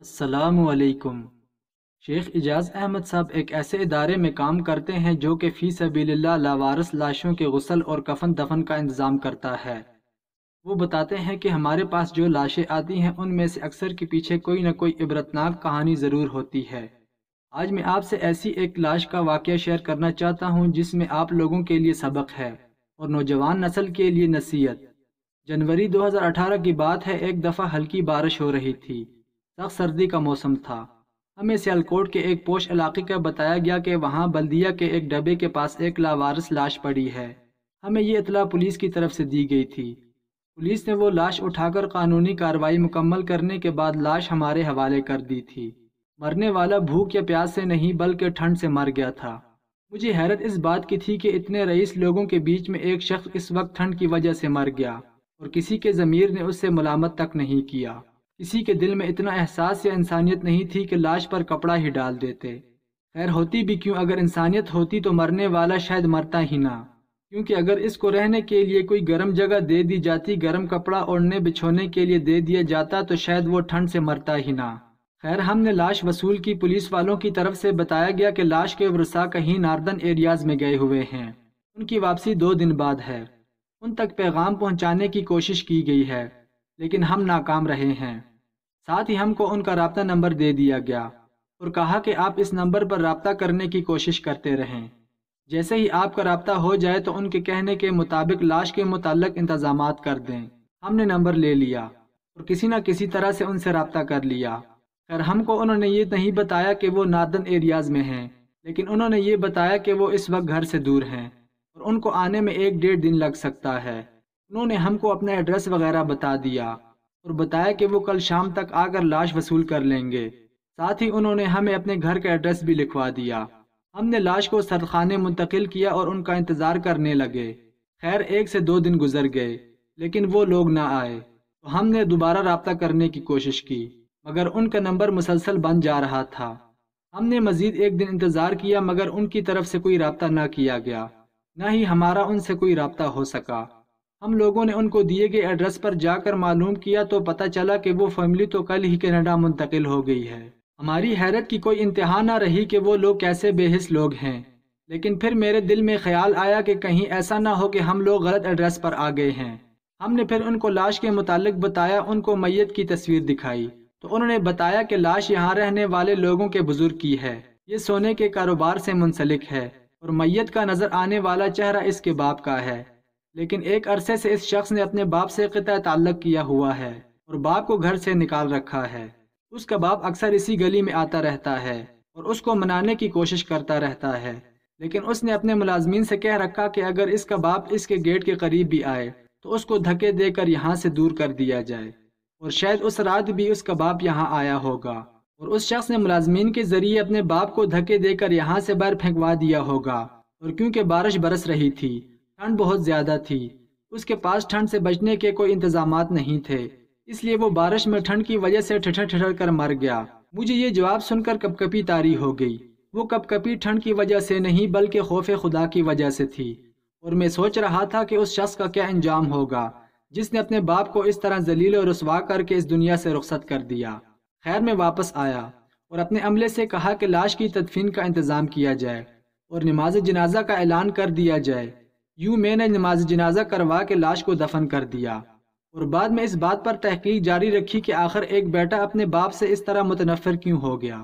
السلام علیکم۔ شیخ اعجاز احمد صاحب ایک ایسے ادارے میں کام کرتے ہیں جو کہ فی سبیل اللہ لاوارث لاشوں کے غسل اور کفن دفن کا انتظام کرتا ہے۔ وہ بتاتے ہیں کہ ہمارے پاس جو لاشیں آتی ہیں ان میں سے اکثر کے پیچھے کوئی نہ کوئی عبرتناک کہانی ضرور ہوتی ہے۔ آج میں آپ سے ایسی ایک لاش کا واقعہ شیئر کرنا چاہتا ہوں جس میں آپ لوگوں کے لیے سبق ہے اور نوجوان نسل کے لیے نصیحت۔ جنوری 2018 کی بات ہے، ایک دفعہ ہلکی بارش ہو رہی تھی، سخت سردی کا موسم تھا۔ ہمیں سیالکوٹ کے ایک پوش علاقے کا بتایا گیا کہ وہاں بلدیہ کے ایک ڈبے کے پاس ایک لاوارث لاش پڑی ہے۔ ہمیں یہ اطلاع پولیس کی طرف سے دی گئی تھی۔ پولیس نے وہ لاش اٹھا کر قانونی کارروائی مکمل کرنے کے بعد لاش ہمارے حوالے کر دی تھی۔ مرنے والا بھوک یا پیاس سے نہیں بلکہ ٹھنڈ سے مر گیا تھا۔ مجھے حیرت اس بات کی تھی کہ اتنے رئیس لوگوں کے بیچ میں ایک شخص اس وقت ٹھنڈ کی وجہ سے مر گیا اور کسی کے ضمیر نے اس سے ملامت تک نہیں کیا۔ کسی کے دل میں اتنا احساس یا انسانیت نہیں تھی کہ لاش پر کپڑا ہی ڈال دیتے۔ خیر ہوتی بھی کیوں، اگر انسانیت ہوتی تو مرنے والا شاید مرتا ہی نہ، کیونکہ اگر اس کو رہنے کے لیے کوئی گرم جگہ دے دی جاتی، گرم کپڑا اوڑھنے بچھونے کے لیے دے دیا جاتا تو شاید وہ ٹھنڈ سے مرتا ہی نہ۔ خیر ہم نے لاش وصول کی۔ پولیس والوں کی طرف سے بتایا گیا کہ لاش کے ورثاء کہیں ناردرن ایریاز میں گئے ہوئے ہیں، ان کی واپسی 2 دن بعد ہے۔ ان تک پیغام پہنچانے کی کوشش کی گئی ہے لیکن ہم ناکام رہے ہیں۔ ساتھ ہی ہم کو ان کا رابطہ نمبر دے دیا گیا اور کہا کہ آپ اس نمبر پر رابطہ کرنے کی کوشش کرتے رہیں۔ جیسے ہی آپ کا رابطہ ہو جائے تو ان کے کہنے کے مطابق لاش کے متعلق انتظامات کر دیں۔ ہم نے نمبر لے لیا اور کسی نہ کسی طرح سے ان سے رابطہ کر لیا۔ خیر ہم کو انہوں نے یہ نہیں بتایا کہ وہ ناردرن ایریاز میں ہیں، لیکن انہوں نے یہ بتایا کہ وہ اس وقت گھر سے دور ہیں اور ان کو آنے میں 1-1.5 دن لگ سکتا ہے۔ انہوں نے ہم کو اپنا ایڈریس وغیرہ بتا دیا اور بتایا کہ وہ کل شام تک آ کر لاش وصول کر لیں گے۔ ساتھ ہی انہوں نے ہمیں اپنے گھر کا ایڈریس بھی لکھوا دیا۔ ہم نے لاش کو سردخانے منتقل کیا اور ان کا انتظار کرنے لگے۔ خیر 1 سے 2 دن گزر گئے لیکن وہ لوگ نہ آئے تو ہم نے دوبارہ رابطہ کرنے کی کوشش کی مگر ان کا نمبر مسلسل بند جا رہا تھا۔ ہم نے مزید 1 دن انتظار کیا مگر ان کی طرف سے کوئی رابطہ نہ کیا گیا، نہ ہی ہمارا ان سے کوئی رابطہ ہو سکا۔ ہم لوگوں نے ان کو دیے گئے ایڈریس پر جا کر معلوم کیا تو پتہ چلا کہ وہ فیملی تو کل ہی کینیڈا منتقل ہو گئی ہے۔ ہماری حیرت کی کوئی انتہا نہ رہی کہ وہ لوگ کیسے بے حس لوگ ہیں، لیکن پھر میرے دل میں خیال آیا کہ کہیں ایسا نہ ہو کہ ہم لوگ غلط ایڈریس پر آ گئے ہیں۔ ہم نے پھر ان کو لاش کے متعلق بتایا، ان کو میت کی تصویر دکھائی تو انہوں نے بتایا کہ لاش یہاں رہنے والے لوگوں کے بزرگ کی ہے، یہ سونے کے کاروبار سے منسلک ہے اور میت کا نظر آنے والا چہرہ اس کے باپ کا ہے، لیکن ایک عرصے سے اس شخص نے اپنے باپ سے قطع تعلق کیا ہوا ہے اور باپ کو گھر سے نکال رکھا ہے۔ اس کا باپ اکثر اسی گلی میں آتا رہتا ہے اور اس کو منانے کی کوشش کرتا رہتا ہے، لیکن اس نے اپنے ملازمین سے کہہ رکھا کہ اگر اس کا باپ اس کے گیٹ کے قریب بھی آئے تو اس کو دھکے دے کر یہاں سے دور کر دیا جائے، اور شاید اس رات بھی اس کا باپ یہاں آیا ہوگا اور اس شخص نے ملازمین کے ذریعے اپنے باپ کو دھکے دے کر یہاں سے باہر پھینکوا دیا ہوگا۔ اور کیونکہ بارش برس رہی تھی، ٹھنڈ بہت زیادہ تھی، اس کے پاس ٹھنڈ سے بچنے کے کوئی انتظامات نہیں تھے، اس لیے وہ بارش میں ٹھنڈ کی وجہ سے ٹھٹر ٹھٹر کر مر گیا۔ مجھے یہ جواب سن کر کپکپی طاری ہو گئی۔ وہ کپکپی ٹھنڈ کی وجہ سے نہیں بلکہ خوف خدا کی وجہ سے تھی، اور میں سوچ رہا تھا کہ اس شخص کا کیا انجام ہوگا جس نے اپنے باپ کو اس طرح ذلیل و رسوا کر کے اس دنیا سے رخصت کر دیا۔ خیر میں واپس آیا اور اپنے عملے سے کہا کہ لاش کی تدفین کا انتظام کیا جائے اور نماز جنازہ کا اعلان کر دیا جائے۔ یوں میں نے نماز جنازہ کروا کے لاش کو دفن کر دیا اور بعد میں اس بات پر تحقیق جاری رکھی کہ آخر ایک بیٹا اپنے باپ سے اس طرح متنفر کیوں ہو گیا۔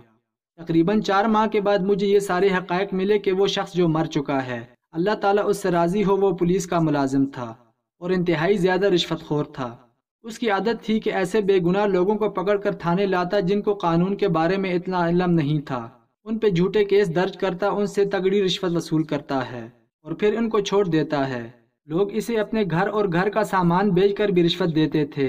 تقریباً 4 ماہ کے بعد مجھے یہ سارے حقائق ملے کہ وہ شخص جو مر چکا ہے، اللہ تعالیٰ اس سے راضی ہو، وہ پولیس کا ملازم تھا اور انتہائی زیادہ رشوت خور تھا۔ اس کی عادت تھی کہ ایسے بے گناہ لوگوں کو پکڑ کر تھانے لاتا جن کو قانون کے بارے میں اتنا علم نہیں تھا، ان پہ جھوٹے کیس درج کرتا، ان سے تگڑی رشوت وصول کرتا ہے اور پھر ان کو چھوڑ دیتا ہے۔ لوگ اسے اپنے گھر اور گھر کا سامان بیچ کر بھی رشوت دیتے تھے۔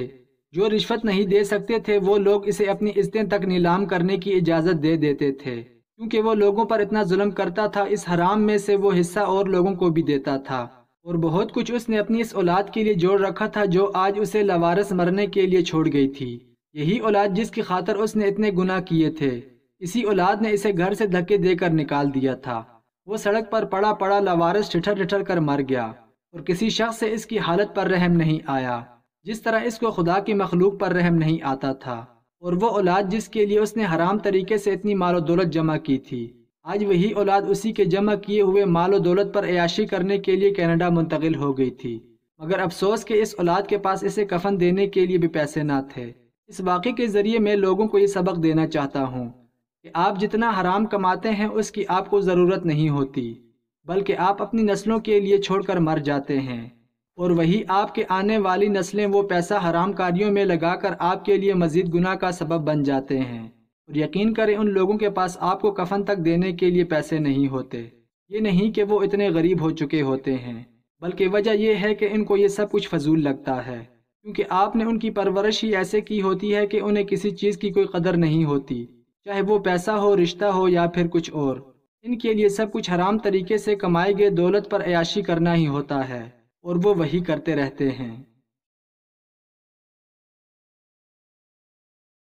جو رشوت نہیں دے سکتے تھے وہ لوگ اسے اپنی عزتیں تک نیلام کرنے کی اجازت دے دیتے تھے، کیونکہ وہ لوگوں پر اتنا ظلم کرتا تھا۔ اس حرام میں سے وہ حصہ اور لوگوں کو بھی دیتا تھا، اور بہت کچھ اس نے اپنی اس اولاد کے لیے جوڑ رکھا تھا جو آج اسے لاوارث مرنے کے لیے چھوڑ گئی تھی۔ یہی اولاد جس کی خاطر اس نے اتنے گناہ کیے تھے، اسی اولاد نے اسے گھر سے دھکے دے کر نکال دیا تھا۔ وہ سڑک پر پڑا پڑا لاوارث ٹھٹر ٹھٹر کر مر گیا اور کسی شخص سے اس کی حالت پر رحم نہیں آیا، جس طرح اس کو خدا کی مخلوق پر رحم نہیں آتا تھا۔ اور وہ اولاد جس کے لیے اس نے حرام طریقے سے اتنی مال و دولت جمع کی تھی، آج وہی اولاد اسی کے جمع کیے ہوئے مال و دولت پر عیاشی کرنے کے لیے کینیڈا منتقل ہو گئی تھی، مگر افسوس کہ اس اولاد کے پاس اسے کفن دینے کے لیے بھی پیسے نہ تھے۔ اس واقعے کے ذریعے میں لوگوں کو یہ سبق دینا چاہتا ہوں کہ آپ جتنا حرام کماتے ہیں اس کی آپ کو ضرورت نہیں ہوتی، بلکہ آپ اپنی نسلوں کے لیے چھوڑ کر مر جاتے ہیں، اور وہی آپ کے آنے والی نسلیں وہ پیسہ حرام کاریوں میں لگا کر آپ کے لیے مزید گناہ کا سبب بن جاتے ہیں۔ اور یقین کریں ان لوگوں کے پاس آپ کو کفن تک دینے کے لیے پیسے نہیں ہوتے، یہ نہیں کہ وہ اتنے غریب ہو چکے ہوتے ہیں، بلکہ وجہ یہ ہے کہ ان کو یہ سب کچھ فضول لگتا ہے، کیونکہ آپ نے ان کی پرورش ہی ایسے کی ہوتی ہے کہ انہیں کسی چیز کی کوئی قدر نہیں ہوتی، چاہے وہ پیسہ ہو، رشتہ ہو یا پھر کچھ اور۔ ان کے لیے سب کچھ حرام طریقے سے کمائی گئے دولت پر عیاشی کرنا ہی ہوتا ہے، اور وہ وہی کرتے رہتے ہیں۔